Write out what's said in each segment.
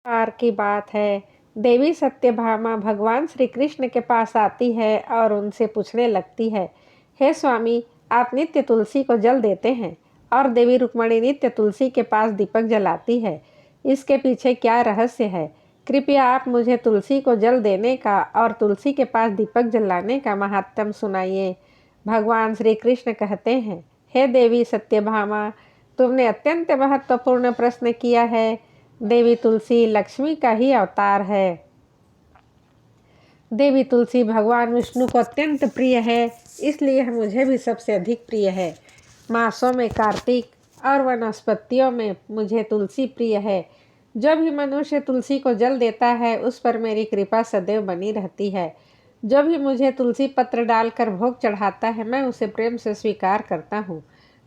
बार की बात है, देवी सत्यभामा भगवान श्री कृष्ण के पास आती है और उनसे पूछने लगती है, हे स्वामी, आप नित्य तुलसी को जल देते हैं और देवी रुक्मणी नित्य तुलसी के पास दीपक जलाती है। इसके पीछे क्या रहस्य है? कृपया आप मुझे तुलसी को जल देने का और तुलसी के पास दीपक जलाने का महात्म्य सुनाइए। भगवान श्री कृष्ण कहते हैं, हे देवी सत्यभामा, तुमने अत्यंत महत्वपूर्ण प्रश्न किया है। देवी तुलसी लक्ष्मी का ही अवतार है। देवी तुलसी भगवान विष्णु को अत्यंत प्रिय है, इसलिए मुझे भी सबसे अधिक प्रिय है। मासों में कार्तिक और वनस्पतियों में मुझे तुलसी प्रिय है। जो भी मनुष्य तुलसी को जल देता है, उस पर मेरी कृपा सदैव बनी रहती है। जो भी मुझे तुलसी पत्र डालकर भोग चढ़ाता है, मैं उसे प्रेम से स्वीकार करता हूँ।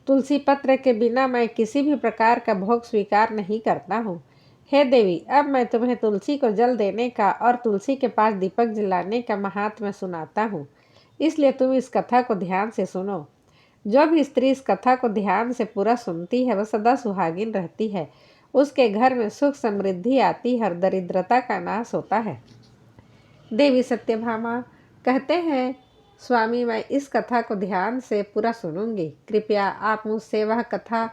तुलसी पत्र के बिना मैं किसी भी प्रकार का भोग स्वीकार नहीं करता हूँ। हे देवी, अब मैं तुम्हें तुलसी को जल देने का और तुलसी के पास दीपक जलाने का महात्म्य सुनाता हूँ, इसलिए तुम इस कथा को ध्यान से सुनो। जो भी स्त्री इस कथा को ध्यान से पूरा सुनती है, वह सदा सुहागिन रहती है। उसके घर में सुख समृद्धि आती है और दरिद्रता का नाश होता है। देवी सत्यभामा कहते हैं, स्वामी, मैं इस कथा को ध्यान से पूरा सुनूंगी। कृपया आप मुझसे वह कथा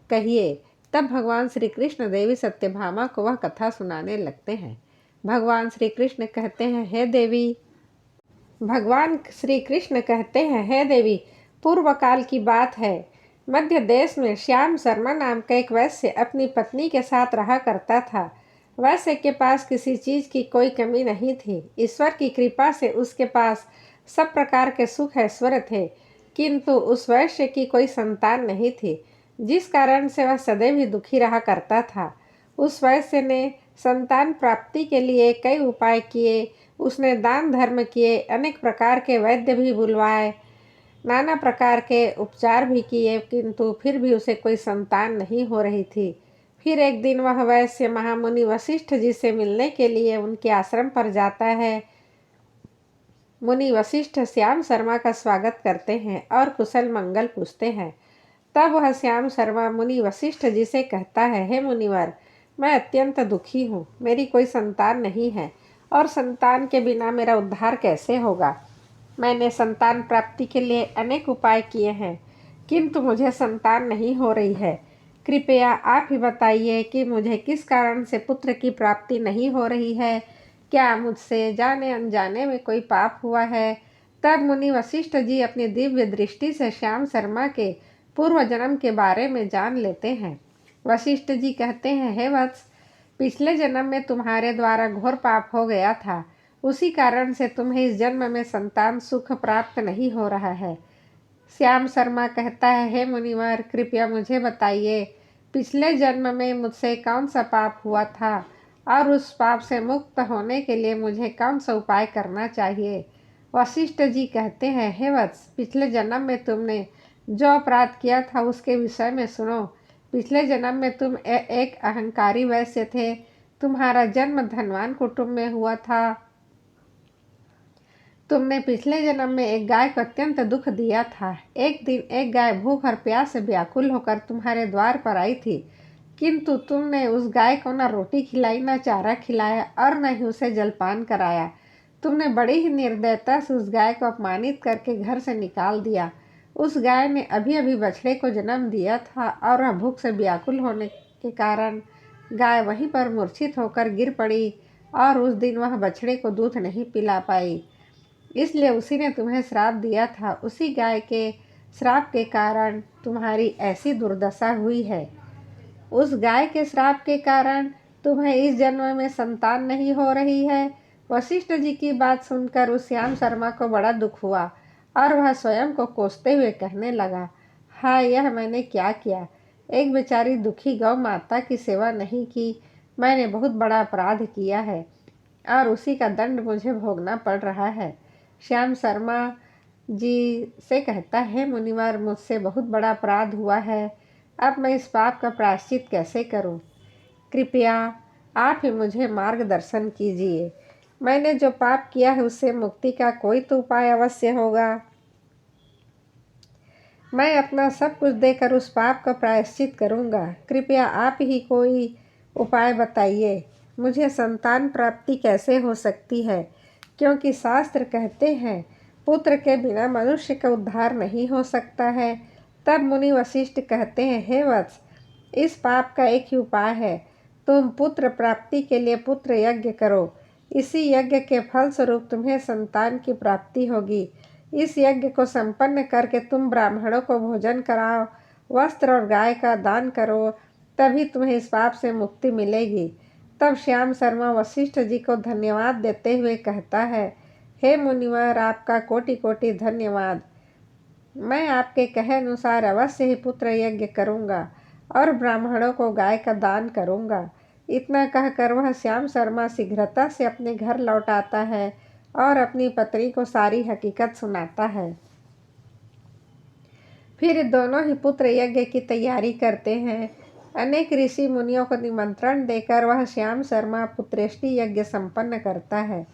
कहिए। तब भगवान श्री कृष्ण देवी सत्यभामा को वह कथा सुनाने लगते हैं। भगवान श्री कृष्ण कहते हैं, हे देवी भगवान श्री कृष्ण कहते हैं, हे देवी, पूर्व काल की बात है। मध्य देश में श्याम शर्मा नाम का एक वैश्य अपनी पत्नी के साथ रहा करता था। वैश्य के पास किसी चीज की कोई कमी नहीं थी। ईश्वर की कृपा से उसके पास सब प्रकार के सुख ऐश्वर्य थे, किंतु उस वैश्य की कोई संतान नहीं थी, जिस कारण से वह सदैव ही दुखी रहा करता था। उस वैश्य ने संतान प्राप्ति के लिए कई उपाय किए। उसने दान धर्म किए, अनेक प्रकार के वैद्य भी बुलवाए, नाना प्रकार के उपचार भी किए, किंतु फिर भी उसे कोई संतान नहीं हो रही थी। फिर एक दिन वह वैश्य महामुनि वशिष्ठ जी से मिलने के लिए उनके आश्रम पर जाता है। मुनि वशिष्ठ श्याम शर्मा का स्वागत करते हैं और कुशल मंगल पूछते हैं। तब वह श्याम शर्मा मुनि वशिष्ठ जी से कहता है, हे मुनिवर, मैं अत्यंत दुखी हूँ। मेरी कोई संतान नहीं है और संतान के बिना मेरा उद्धार कैसे होगा। मैंने संतान प्राप्ति के लिए अनेक उपाय किए हैं, किंतु मुझे संतान नहीं हो रही है। कृपया आप ही बताइए कि मुझे किस कारण से पुत्र की प्राप्ति नहीं हो रही है। क्या मुझसे जाने अनजाने में कोई पाप हुआ है? तब मुनि वशिष्ठ जी अपनी दिव्य दृष्टि से श्याम शर्मा के पूर्व जन्म के बारे में जान लेते हैं। वशिष्ठ जी कहते हैं, हे वत्स, पिछले जन्म में तुम्हारे द्वारा घोर पाप हो गया था। उसी कारण से तुम्हें इस जन्म में संतान सुख प्राप्त नहीं हो रहा है। श्याम शर्मा कहता है, हे मुनिवर, कृपया मुझे बताइए, पिछले जन्म में मुझसे कौन सा पाप हुआ था और उस पाप से मुक्त होने के लिए मुझे कौन सा उपाय करना चाहिए। वशिष्ठ जी कहते हैं, हे वत्स, पिछले जन्म में तुमने जो अपराध किया था उसके विषय में सुनो। पिछले जन्म में तुम एक अहंकारी वैश्य थे। तुम्हारा जन्म धनवान कुटुंब में हुआ था। तुमने पिछले जन्म में एक गाय को अत्यंत दुख दिया था। एक दिन एक गाय भूख और प्यास से व्याकुल होकर तुम्हारे द्वार पर आई थी, किंतु तुमने उस गाय को न रोटी खिलाई, न चारा खिलाया और न ही उसे जलपान कराया। तुमने बड़ी ही निर्दयता से उस गाय को अपमानित करके घर से निकाल दिया। उस गाय ने अभी अभी बछड़े को जन्म दिया था और वह भूख से व्याकुल होने के कारण गाय वहीं पर मूर्छित होकर गिर पड़ी और उस दिन वह बछड़े को दूध नहीं पिला पाई। इसलिए उसी ने तुम्हें श्राप दिया था। उसी गाय के श्राप के कारण तुम्हारी ऐसी दुर्दशा हुई है। उस गाय के श्राप के कारण तुम्हें इस जन्म में संतान नहीं हो रही है। वशिष्ठ जी की बात सुनकर उस श्याम शर्मा को बड़ा दुख हुआ और वह स्वयं को कोसते हुए कहने लगा, हाय, यह मैंने क्या किया। एक बेचारी दुखी गौ माता की सेवा नहीं की। मैंने बहुत बड़ा अपराध किया है और उसी का दंड मुझे भोगना पड़ रहा है। श्याम शर्मा जी से कहता है, मुनिवर, मुझसे बहुत बड़ा अपराध हुआ है। अब मैं इस पाप का प्रायश्चित कैसे करूं? कृपया आप ही मुझे मार्गदर्शन कीजिए। मैंने जो पाप किया है उससे मुक्ति का कोई तो उपाय अवश्य होगा। मैं अपना सब कुछ देकर उस पाप का प्रायश्चित करूंगा। कृपया आप ही कोई उपाय बताइए। मुझे संतान प्राप्ति कैसे हो सकती है, क्योंकि शास्त्र कहते हैं पुत्र के बिना मनुष्य का उद्धार नहीं हो सकता है। तब मुनि वशिष्ठ कहते हैं, हे वत्स, इस पाप का एक ही उपाय है, तुम पुत्र प्राप्ति के लिए पुत्र यज्ञ करो। इसी यज्ञ के फल स्वरूप तुम्हें संतान की प्राप्ति होगी। इस यज्ञ को संपन्न करके तुम ब्राह्मणों को भोजन कराओ, वस्त्र और गाय का दान करो, तभी तुम्हें इस पाप से मुक्ति मिलेगी। तब श्याम शर्मा वशिष्ठ जी को धन्यवाद देते हुए कहता है, हे मुनिवर, आपका कोटि कोटि धन्यवाद। मैं आपके कहे अनुसार अवश्य ही पुत्र यज्ञ करूँगा और ब्राह्मणों को गाय का दान करूँगा। इतना कहकर वह श्याम शर्मा शीघ्रता से अपने घर लौट आता है और अपनी पत्नी को सारी हकीकत सुनाता है। फिर दोनों ही पुत्र यज्ञ की तैयारी करते हैं। अनेक ऋषि मुनियों को निमंत्रण देकर वह श्याम शर्मा पुत्रेष्टि यज्ञ संपन्न करता है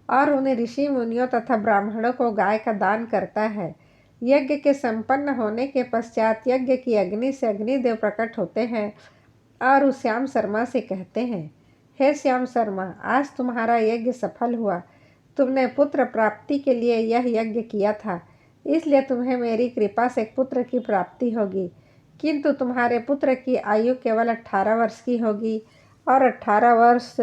और उन्हें ऋषि मुनियों तथा ब्राह्मणों को गाय का दान करता है। यज्ञ के संपन्न होने के पश्चात यज्ञ की अग्नि से अग्निदेव प्रकट होते हैं और उस श्याम शर्मा से कहते हैं, हे श्याम शर्मा, आज तुम्हारा यज्ञ सफल हुआ। तुमने पुत्र प्राप्ति के लिए यह यज्ञ किया था, इसलिए तुम्हें मेरी कृपा से पुत्र की प्राप्ति होगी। किंतु तुम्हारे पुत्र की आयु केवल 18 वर्ष की होगी और 18 वर्ष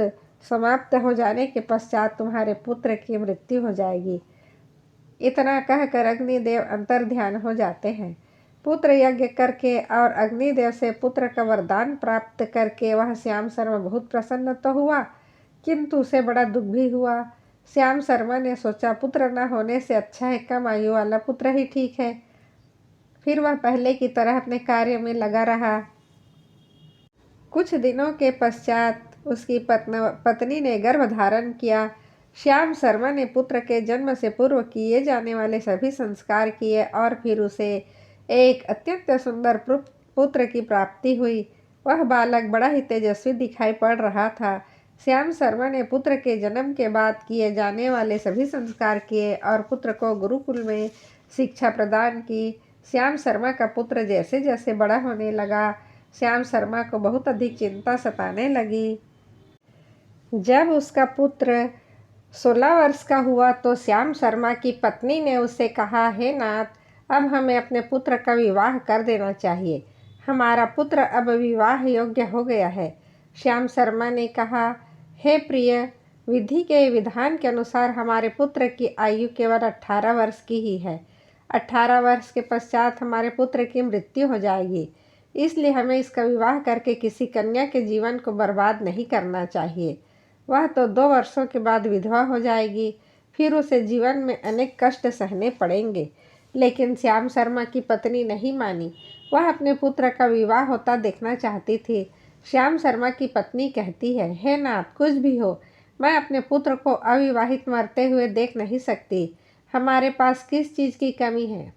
समाप्त हो जाने के पश्चात तुम्हारे पुत्र की मृत्यु हो जाएगी। इतना कहकर अग्निदेव अंतर्ध्यान हो जाते हैं। पुत्र यज्ञ करके और अग्निदेव से पुत्र का वरदान प्राप्त करके वह श्याम शर्मा बहुत प्रसन्न तो हुआ, किंतु उसे बड़ा दुख भी हुआ। श्याम शर्मा ने सोचा, पुत्र न होने से अच्छा है कम आयु वाला पुत्र ही ठीक है। फिर वह पहले की तरह अपने कार्य में लगा रहा। कुछ दिनों के पश्चात उसकी पत्नी ने गर्भ धारण किया। श्याम शर्मा ने पुत्र के जन्म से पूर्व किए जाने वाले सभी संस्कार किए और फिर उसे एक अत्यंत सुंदर पुत्र की प्राप्ति हुई। वह बालक बड़ा ही तेजस्वी दिखाई पड़ रहा था। श्याम शर्मा ने पुत्र के जन्म के बाद किए जाने वाले सभी संस्कार किए और पुत्र को गुरुकुल में शिक्षा प्रदान की। श्याम शर्मा का पुत्र जैसे जैसे बड़ा होने लगा, श्याम शर्मा को बहुत अधिक चिंता सताने लगी। जब उसका पुत्र 16 वर्ष का हुआ तो श्याम शर्मा की पत्नी ने उससे कहा, हे नाथ, अब हमें अपने पुत्र का विवाह कर देना चाहिए। हमारा पुत्र अब विवाह योग्य हो गया है। श्याम शर्मा ने कहा, हे प्रिय, विधि के विधान के अनुसार हमारे पुत्र की आयु केवल 18 वर्ष की ही है। 18 वर्ष के पश्चात हमारे पुत्र की मृत्यु हो जाएगी, इसलिए हमें इसका विवाह करके किसी कन्या के जीवन को बर्बाद नहीं करना चाहिए। वह तो 2 वर्षों के बाद विधवा हो जाएगी, फिर उसे जीवन में अनेक कष्ट सहने पड़ेंगे। लेकिन श्याम शर्मा की पत्नी नहीं मानी। वह अपने पुत्र का विवाह होता देखना चाहती थी। श्याम शर्मा की पत्नी कहती है, हे नाथ, कुछ भी हो, मैं अपने पुत्र को अविवाहित मरते हुए देख नहीं सकती। हमारे पास किस चीज़ की कमी है?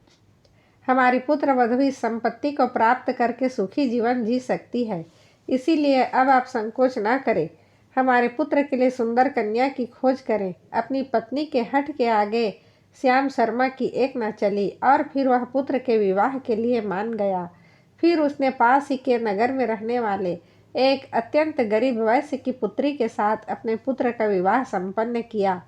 हमारी पुत्र वधू इस संपत्ति को प्राप्त करके सुखी जीवन जी सकती है। इसीलिए अब आप संकोच ना करें, हमारे पुत्र के लिए सुंदर कन्या की खोज करें। अपनी पत्नी के हठ के आगे श्याम शर्मा की एक न चली और फिर वह पुत्र के विवाह के लिए मान गया। फिर उसने पास ही के नगर में रहने वाले एक अत्यंत गरीब वैश्य की पुत्री के साथ अपने पुत्र का विवाह संपन्न किया।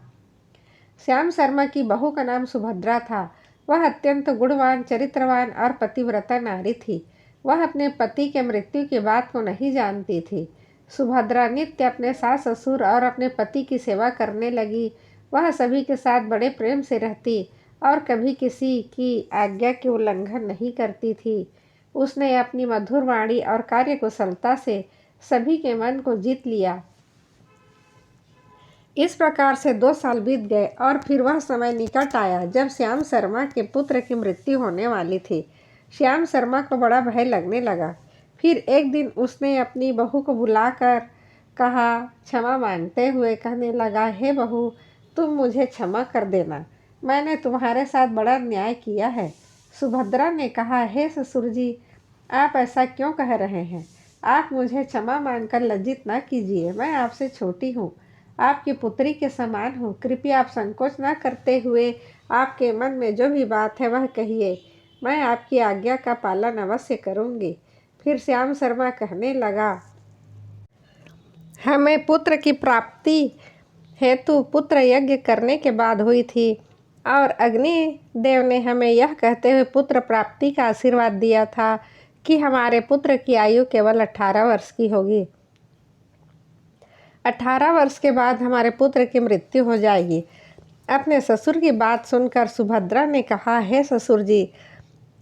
श्याम शर्मा की बहू का नाम सुभद्रा था। वह अत्यंत गुणवान, चरित्रवान और पतिव्रता नारी थी। वह अपने पति के मृत्यु की बात को नहीं जानती थी। सुभद्रा नित्य अपने सास ससुर और अपने पति की सेवा करने लगी। वह सभी के साथ बड़े प्रेम से रहती और कभी किसी की आज्ञा के उल्लंघन नहीं करती थी। उसने अपनी मधुर वाणी और कार्यकुशलता से सभी के मन को जीत लिया। इस प्रकार से 2 साल बीत गए और फिर वह समय निकट आया जब श्याम शर्मा के पुत्र की मृत्यु होने वाली थी। श्याम शर्मा को बड़ा भय लगने लगा। फिर एक दिन उसने अपनी बहू को बुलाकर कहा, क्षमा मांगते हुए कहने लगा, हे बहू, तुम मुझे क्षमा कर देना, मैंने तुम्हारे साथ बड़ा अन्याय किया है। सुभद्रा ने कहा, हे ससुर जी, आप ऐसा क्यों कह रहे हैं? आप मुझे क्षमा मांगकर लज्जित ना कीजिए। मैं आपसे छोटी हूँ, आपकी पुत्री के समान हूँ। कृपया आप संकोच ना करते हुए आपके मन में जो भी बात है वह कहिए। मैं आपकी आज्ञा का पालन अवश्य करूँगी। फिर श्याम शर्मा कहने लगा, हमें पुत्र की प्राप्ति हेतु पुत्र यज्ञ करने के बाद हुई थी और अग्नि देव ने हमें यह कहते हुए पुत्र प्राप्ति का आशीर्वाद दिया था कि हमारे पुत्र की आयु केवल 18 वर्ष की होगी। 18 वर्ष के बाद हमारे पुत्र की मृत्यु हो जाएगी। अपने ससुर की बात सुनकर सुभद्रा ने कहा, हे ससुर जी,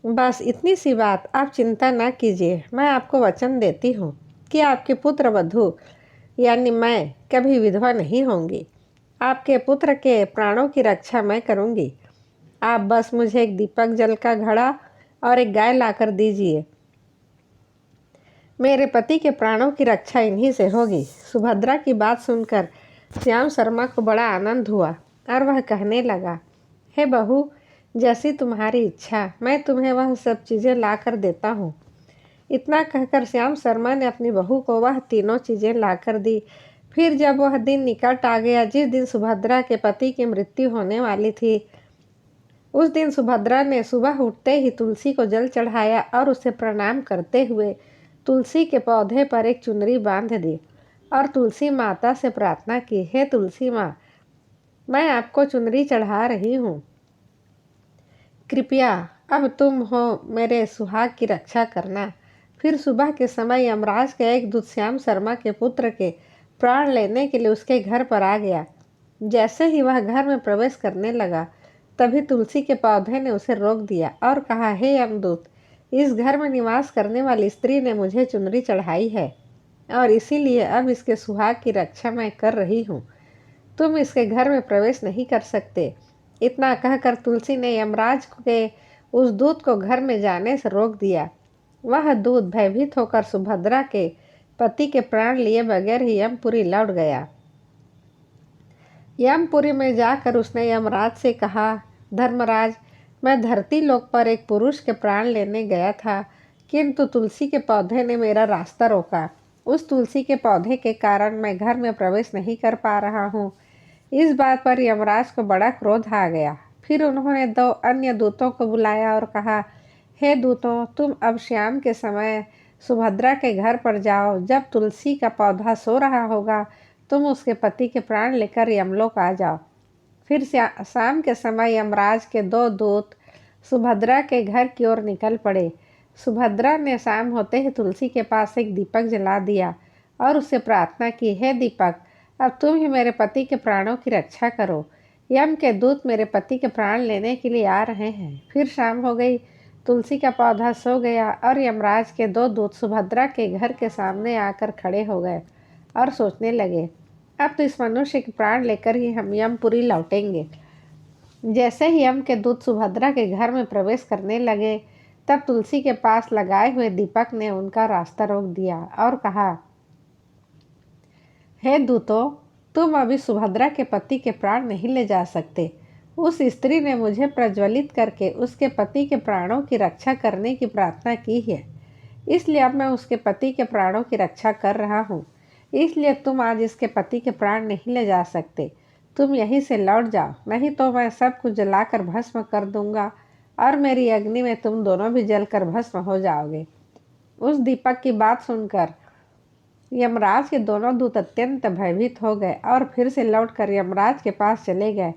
बस इतनी सी बात, आप चिंता न कीजिए। मैं आपको वचन देती हूँ कि आपके पुत्र वधू यानी मैं कभी विधवा नहीं होंगी। आपके पुत्र के प्राणों की रक्षा मैं करूँगी। आप बस मुझे एक दीपक जल का घड़ा और एक गाय लाकर दीजिए। मेरे पति के प्राणों की रक्षा इन्हीं से होगी। सुभद्रा की बात सुनकर श्याम शर्मा को बड़ा आनंद हुआ और वह कहने लगा, हे बहू, जैसी तुम्हारी इच्छा, मैं तुम्हें वह सब चीज़ें ला कर देता हूँ। इतना कहकर श्याम शर्मा ने अपनी बहू को वह तीनों चीज़ें ला कर दी। फिर जब वह दिन निकट आ गया जिस दिन सुभद्रा के पति की मृत्यु होने वाली थी, उस दिन सुभद्रा ने सुबह उठते ही तुलसी को जल चढ़ाया और उसे प्रणाम करते हुए तुलसी के पौधे पर एक चुनरी बांध दी और तुलसी माता से प्रार्थना की, हे तुलसी माँ, मैं आपको चुनरी चढ़ा रही हूँ। कृपया अब तुम हो मेरे सुहाग की रक्षा करना। फिर सुबह के समय यमराज का एक दूत श्याम शर्मा के पुत्र के प्राण लेने के लिए उसके घर पर आ गया। जैसे ही वह घर में प्रवेश करने लगा, तभी तुलसी के पौधे ने उसे रोक दिया और कहा, हे यमदूत, इस घर में निवास करने वाली स्त्री ने मुझे चुनरी चढ़ाई है और इसीलिए अब इसके सुहाग की रक्षा मैं कर रही हूँ। तुम इसके घर में प्रवेश नहीं कर सकते। इतना कहकर तुलसी ने यमराज के उस दूत को घर में जाने से रोक दिया। वह दूत भयभीत होकर सुभद्रा के पति के प्राण लिए बगैर ही यमपुरी लौट गया। यमपुरी में जाकर उसने यमराज से कहा, धर्मराज, मैं धरती लोक पर एक पुरुष के प्राण लेने गया था, किंतु तुलसी के पौधे ने मेरा रास्ता रोका। उस तुलसी के पौधे के कारण मैं घर में प्रवेश नहीं कर पा रहा हूँ। इस बात पर यमराज को बड़ा क्रोध आ गया। फिर उन्होंने 2 अन्य दूतों को बुलाया और कहा, हे दूतों, तुम अब शाम के समय सुभद्रा के घर पर जाओ। जब तुलसी का पौधा सो रहा होगा, तुम उसके पति के प्राण लेकर यमलोक आ जाओ। फिर शाम के समय यमराज के 2 दूत सुभद्रा के घर की ओर निकल पड़े। सुभद्रा ने शाम होते ही तुलसी के पास एक दीपक जला दिया और उससे प्रार्थना की, हे दीपक, अब तुम ही मेरे पति के प्राणों की रक्षा करो। यम के दूत मेरे पति के प्राण लेने के लिए आ रहे हैं। फिर शाम हो गई, तुलसी का पौधा सो गया और यमराज के 2 दूत सुभद्रा के घर के सामने आकर खड़े हो गए और सोचने लगे, अब तो इस मनुष्य के प्राण लेकर ही हम यमपुरी लौटेंगे। जैसे ही यम के दूत सुभद्रा के घर में प्रवेश करने लगे, तब तुलसी के पास लगाए हुए दीपक ने उनका रास्ता रोक दिया और कहा, हे दूतों, तुम अभी सुभद्रा के पति के प्राण नहीं ले जा सकते। उस स्त्री ने मुझे प्रज्वलित करके उसके पति के प्राणों की रक्षा करने की प्रार्थना की है, इसलिए अब मैं उसके पति के प्राणों की रक्षा कर रहा हूँ। इसलिए तुम आज इसके पति के प्राण नहीं ले जा सकते। तुम यहीं से लौट जाओ, नहीं तो मैं सब कुछ जलाकर भस्म कर दूंगा और मेरी अग्नि में तुम दोनों भी जलकर भस्म हो जाओगे। उस दीपक की बात सुनकर यमराज के दोनों दूत अत्यंत भयभीत हो गए और फिर से लौटकर यमराज के पास चले गए।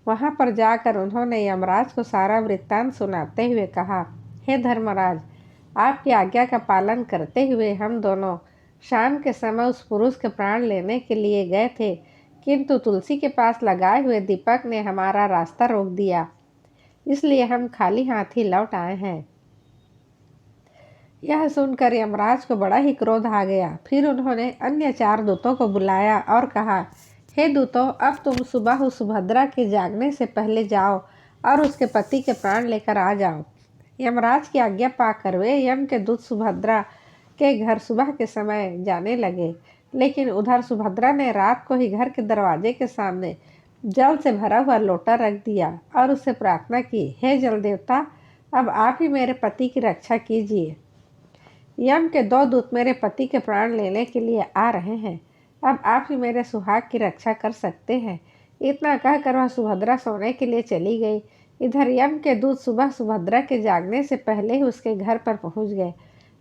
वहां पर जाकर उन्होंने यमराज को सारा वृत्तांत सुनाते हुए कहा, हे धर्मराज, आपकी आज्ञा का पालन करते हुए हम दोनों शाम के समय उस पुरुष के प्राण लेने के लिए गए थे, किंतु तुलसी के पास लगाए हुए दीपक ने हमारा रास्ता रोक दिया, इसलिए हम खाली हाथ ही लौट आए हैं। यह सुनकर यमराज को बड़ा ही क्रोध आ गया। फिर उन्होंने अन्य 4 दूतों को बुलाया और कहा, हे दूतों, अब तुम सुबह सुभद्रा के जागने से पहले जाओ और उसके पति के प्राण लेकर आ जाओ। यमराज की आज्ञा पाकर वे यम के दूत सुभद्रा के घर सुबह के समय जाने लगे, लेकिन उधर सुभद्रा ने रात को ही घर के दरवाजे के सामने जल से भरा हुआ लोटा रख दिया और उससे प्रार्थना की, हे जल देवता, अब आप ही मेरे पति की रक्षा कीजिए। यम के 2 दूत मेरे पति के प्राण लेने के लिए आ रहे हैं। अब आप ही मेरे सुहाग की रक्षा कर सकते हैं। इतना कहकर वह सुभद्रा सोने के लिए चली गई। इधर यम के दूत सुबह सुभद्रा के जागने से पहले ही उसके घर पर पहुंच गए।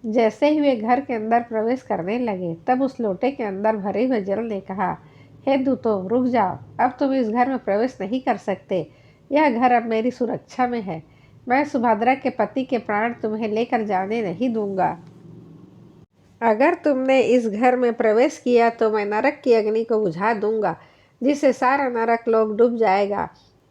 जैसे ही वे घर के अंदर प्रवेश करने लगे तब उस लोटे के अंदर भरे हुए जल ने कहा, हे दूतों, रुक जाओ, अब तुम इस घर में प्रवेश नहीं कर सकते। यह घर अब मेरी सुरक्षा में है। मैं सुभद्रा के पति के प्राण तुम्हें लेकर जाने नहीं दूंगा। अगर तुमने इस घर में प्रवेश किया तो मैं नरक की अग्नि को बुझा दूंगा, जिससे सारा नरक लोग डूब जाएगा।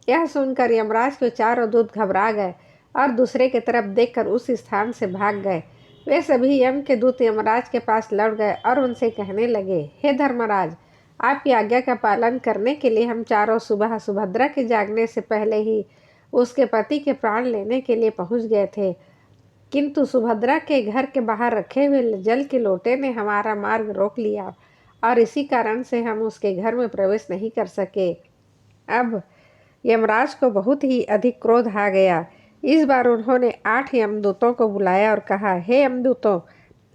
यह सुनकर यमराज के चारों दूत घबरा गए और दूसरे की तरफ देखकर उस स्थान से भाग गए। वे सभी यम के दूत यमराज के पास लौट गए और उनसे कहने लगे, हे धर्मराज, आपकी आज्ञा का पालन करने के लिए हम चारों सुबह सुभद्रा के जागने से पहले ही उसके पति के प्राण लेने के लिए पहुंच गए थे, किंतु सुभद्रा के घर के बाहर रखे हुए जल के लोटे ने हमारा मार्ग रोक लिया और इसी कारण से हम उसके घर में प्रवेश नहीं कर सके। अब यमराज को बहुत ही अधिक क्रोध आ गया। इस बार उन्होंने 8 यमदूतों को बुलाया और कहा, हे यमदूतों,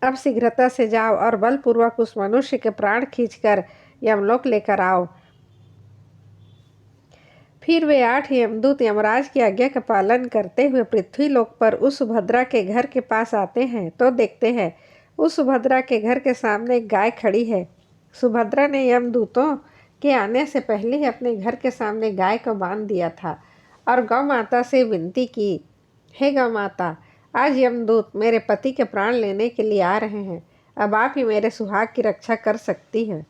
अब शीघ्रता से जाओ और बलपूर्वक उस मनुष्य के प्राण खींचकर यमलोक लेकर आओ। फिर वे 8 यमदूत यमराज की आज्ञा का पालन करते हुए पृथ्वी लोक पर उस सुभद्रा के घर के पास आते हैं तो देखते हैं उस सुभद्रा के घर के सामने एक गाय खड़ी है। सुभद्रा ने यमदूतों के आने से पहले ही अपने घर के सामने गाय को बांध दिया था और गौ माता से विनती की, हे गौ माता, आज यमदूत मेरे पति के प्राण लेने के लिए आ रहे हैं। अब आप ही मेरे सुहाग की रक्षा कर सकती हैं।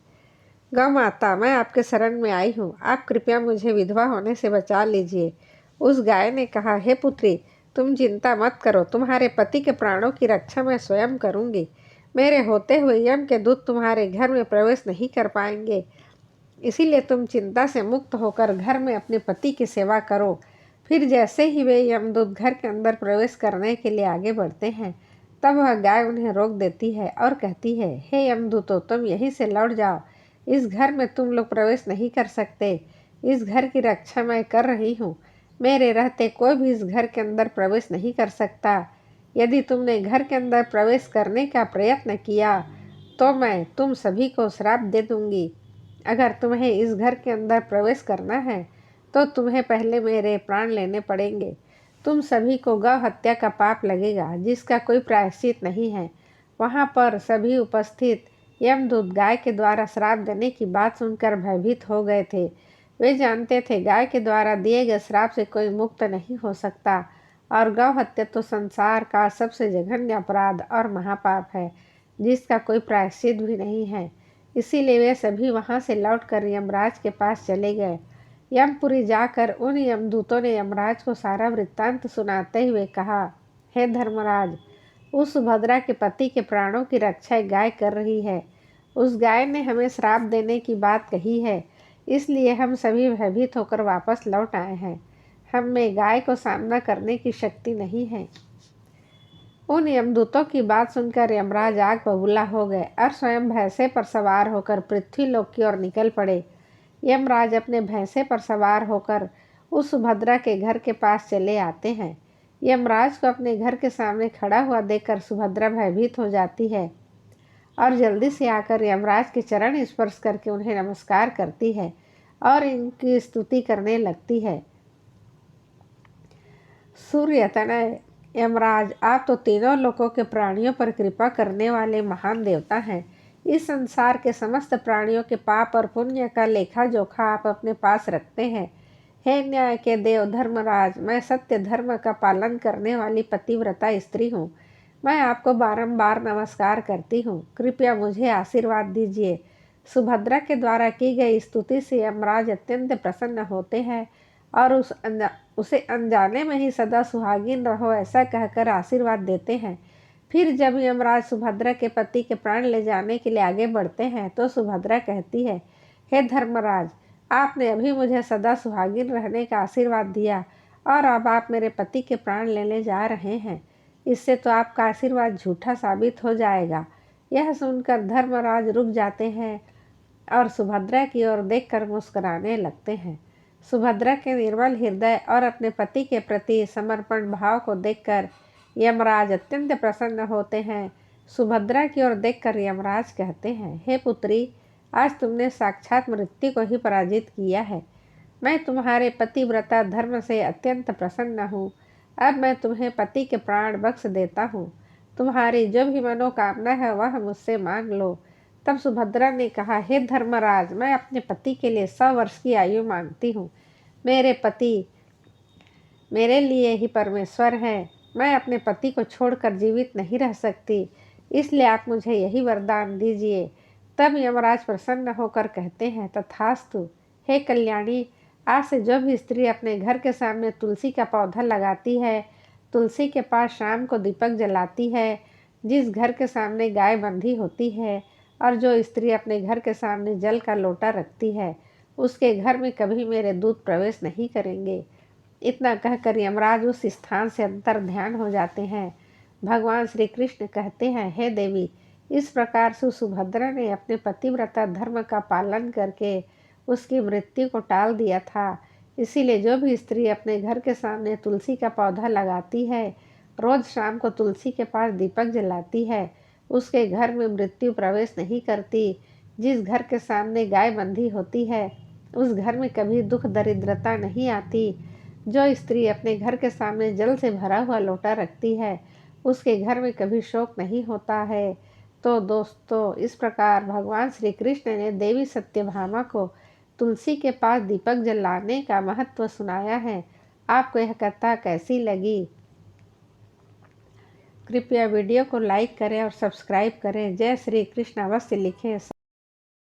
गौ माता, मैं आपके शरण में आई हूँ, आप कृपया मुझे विधवा होने से बचा लीजिए। उस गाय ने कहा, हे पुत्री, तुम चिंता मत करो, तुम्हारे पति के प्राणों की रक्षा मैं स्वयं करूँगी। मेरे होते हुए यम के दूत तुम्हारे घर में प्रवेश नहीं कर पाएंगे, इसीलिए तुम चिंता से मुक्त होकर घर में अपने पति की सेवा करो। फिर जैसे ही वे यमदूत घर के अंदर प्रवेश करने के लिए आगे बढ़ते हैं तब वह गाय उन्हें रोक देती है और कहती है, हे यमदूतों, तुम यहीं से लौट जाओ, इस घर में तुम लोग प्रवेश नहीं कर सकते। इस घर की रक्षा मैं कर रही हूँ, मेरे रहते कोई भी इस घर के अंदर प्रवेश नहीं कर सकता। यदि तुमने घर के अंदर प्रवेश करने का प्रयत्न किया तो मैं तुम सभी को श्राप दे दूंगी। अगर तुम्हें इस घर के अंदर प्रवेश करना है तो तुम्हें पहले मेरे प्राण लेने पड़ेंगे। तुम सभी को गौ हत्या का पाप लगेगा, जिसका कोई प्रायश्चित नहीं है। वहाँ पर सभी उपस्थित यमदूत गाय के द्वारा श्राप देने की बात सुनकर भयभीत हो गए थे। वे जानते थे गाय के द्वारा दिए गए श्राप से कोई मुक्त नहीं हो सकता और गौ हत्या तो संसार का सबसे जघन्य अपराध और महापाप है, जिसका कोई प्रायश्चित भी नहीं है। इसीलिए वे सभी वहाँ से लौटकर यमराज के पास चले गए। यमपुरी जाकर उन यमदूतों ने यमराज को सारा वृत्तांत सुनाते हुए कहा, हे धर्मराज, उस सुभद्रा के पति के प्राणों की रक्षा एक गाय कर रही है। उस गाय ने हमें श्राप देने की बात कही है, इसलिए हम सभी भयभीत होकर वापस लौट आए हैं। हम में गाय को सामना करने की शक्ति नहीं है। उन यमदूतों की बात सुनकर यमराज आग बबूला हो गए और स्वयं भैंसे पर सवार होकर पृथ्वी लोक की ओर निकल पड़े। यमराज अपने भैंसे पर सवार होकर उस सुभद्रा के घर के पास चले आते हैं। यमराज को अपने घर के सामने खड़ा हुआ देखकर सुभद्रा भयभीत हो जाती है और जल्दी से आकर यमराज के चरण स्पर्श करके उन्हें नमस्कार करती है और इनकी स्तुति करने लगती है। सूर्य तनय यमराज, आप तो तीनों लोकों के प्राणियों पर कृपा करने वाले महान देवता हैं। इस संसार के समस्त प्राणियों के पाप और पुण्य का लेखा जोखा आप अपने पास रखते हैं। हे न्याय के देव धर्मराज, मैं सत्य धर्म का पालन करने वाली पतिव्रता स्त्री हूँ। मैं आपको बारंबार नमस्कार करती हूँ, कृपया मुझे आशीर्वाद दीजिए। सुभद्रा के द्वारा की गई स्तुति से यमराज अत्यंत प्रसन्न होते हैं और उसे अनजाने में ही सदा सुहागिन रहो ऐसा कहकर आशीर्वाद देते हैं। फिर जब यमराज सुभद्रा के पति के प्राण ले जाने के लिए आगे बढ़ते हैं तो सुभद्रा कहती है, हे धर्मराज, आपने अभी मुझे सदा सुहागिन रहने का आशीर्वाद दिया और अब आप मेरे पति के प्राण लेने जा रहे हैं। इससे तो आपका आशीर्वाद झूठा साबित हो जाएगा। यह सुनकर धर्मराज रुक जाते हैं और सुभद्रा की ओर देखकर मुस्कुराने लगते हैं। सुभद्रा के निर्मल हृदय और अपने पति के प्रति समर्पण भाव को देखकर यमराज अत्यंत प्रसन्न होते हैं। सुभद्रा की ओर देखकर यमराज कहते हैं, हे पुत्री, आज तुमने साक्षात मृत्यु को ही पराजित किया है। मैं तुम्हारे पतिव्रता धर्म से अत्यंत प्रसन्न हूँ। अब मैं तुम्हें पति के प्राण बख्श देता हूँ। तुम्हारी जो भी मनोकामना है वह मुझसे मांग लो। तब सुभद्रा ने कहा, हे धर्मराज, मैं अपने पति के लिए 100 वर्ष की आयु मांगती हूँ। मेरे पति मेरे लिए ही परमेश्वर हैं। मैं अपने पति को छोड़कर जीवित नहीं रह सकती, इसलिए आप मुझे यही वरदान दीजिए। तब यमराज प्रसन्न होकर कहते हैं, तथास्तु। हे कल्याणी, आज से जो भी स्त्री अपने घर के सामने तुलसी का पौधा लगाती है, तुलसी के पास शाम को दीपक जलाती है, जिस घर के सामने गाय बंधी होती है और जो स्त्री अपने घर के सामने जल का लोटा रखती है, उसके घर में कभी मेरे दूत प्रवेश नहीं करेंगे। इतना कहकर यमराज उस स्थान से अंतर ध्यान हो जाते हैं। भगवान श्री कृष्ण कहते हैं, हे देवी, इस प्रकार से सुभद्रा ने अपने पतिव्रता धर्म का पालन करके उसकी मृत्यु को टाल दिया था। इसीलिए जो भी स्त्री अपने घर के सामने तुलसी का पौधा लगाती है, रोज शाम को तुलसी के पास दीपक जलाती है, उसके घर में मृत्यु प्रवेश नहीं करती। जिस घर के सामने गाय बंधी होती है, उस घर में कभी दुख दरिद्रता नहीं आती। जो स्त्री अपने घर के सामने जल से भरा हुआ लोटा रखती है, उसके घर में कभी शोक नहीं होता है। तो दोस्तों, इस प्रकार भगवान श्री कृष्ण ने देवी सत्यभामा को तुलसी के पास दीपक जलाने का महत्व सुनाया है। आपको यह कथा कैसी लगी? कृपया वीडियो को लाइक करें और सब्सक्राइब करें। जय श्री कृष्ण अवश्य लिखें।